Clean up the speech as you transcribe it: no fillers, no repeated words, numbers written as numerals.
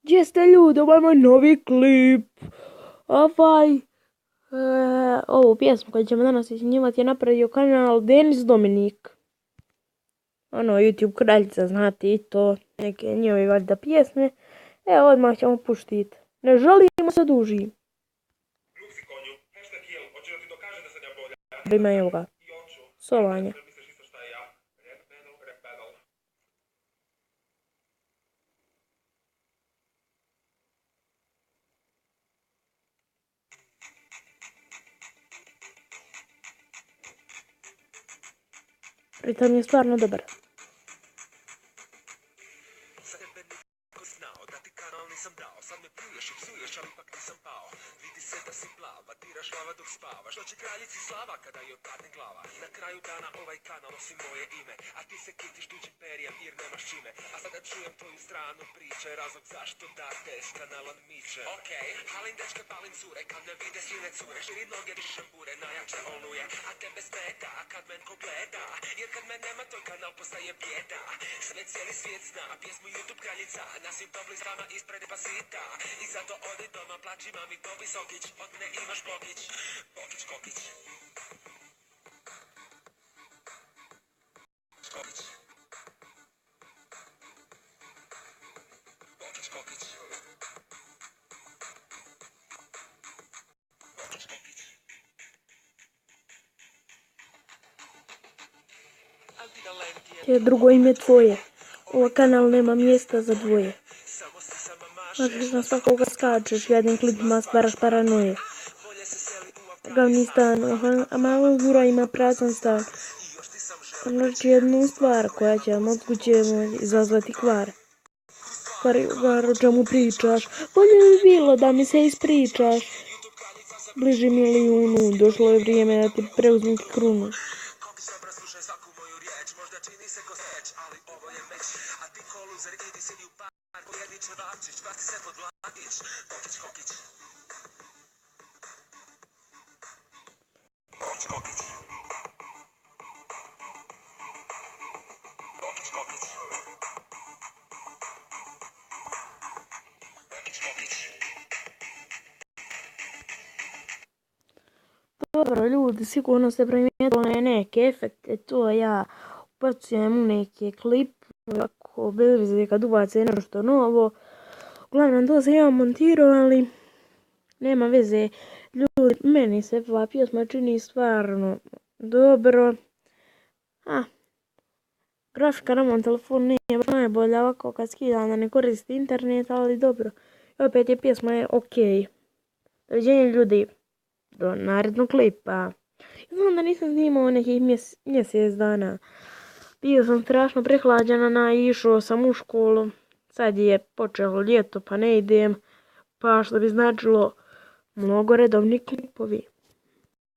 Gdje ste ljudi, ovo je moj novi klip. Ovu pjesmu koju ćemo danas izsnimati je napravio kanal Denis Dominik. YouTube kraljica, znate i to, neke njove valjda pjesme. Evo, odmah ćemo puštiti. Ne želimo se duži. Ima evo ga. Sovanje. Pritom je stvarno dobar. Sad me pljuješ i psuješ, ali ipak nisam pao. Vidi se da si plava, tiraš lava dok spavaš. Noći kraljici slava kada joj padne glava. Na kraju dana ovaj kanal nosi moje ime, a ti se kitiš tuđim perijem jer nemaš čime. A sada čujem tvoju stranu priče, razlog zašto da te s kanala miče. Okej, halim dečke, palim cure, kad me vide sline cure. Širi noge, više bure, najjače oluje. A tebe smeta, kad men ko gleda, jer kad me nema, tvoj kanal postaje bijeda. Sve cijeli svijet zna, pjesmu YouTube kraljica, na svim top listama ispred pasita. I zato odi doma, plaći mami Bobi Sokić, od mene imaš Bokić, Bokić Kokić. Kokić. Bokić Kokić. Bokić Kokić. Drugo ime tvoje. Ovo kanal nema mjesta za dvoje. Možeš na svakoga skačeš, jednim klipima stvaraš paranoje. Glavni stan, a malo zura ima prazan stan. Znači jednu stvar koja će mozgu izazvati kvar. Kvar o čemu pričaš, bolje bi bilo da mi se ispričaš. Bliži milijunu, došlo je vrijeme da ti preuzmem krunu. Dobro ljudi, sigurno ste primijetili neke efekte, to ja ubacujem u neke klipove, ako bez veze kad ubace nešto novo. Uglavnom to se ja montirao, ali nema veze. Ljudi, meni se ova pjesma čini stvarno dobro. Grafika na mom telefonu nije baš najbolja ovako kad skidam da ne koristi internet, ali dobro. I opet je pjesma okej. Doviđenja ljudi. Do narednog klipa. Znam da nisam snimao nekih mjesec dana. Bio sam strašno prehlađena, išao sam u školu. Sad je počelo ljeto pa ne idem. Pa što bi značilo mnogo redovni klipovi.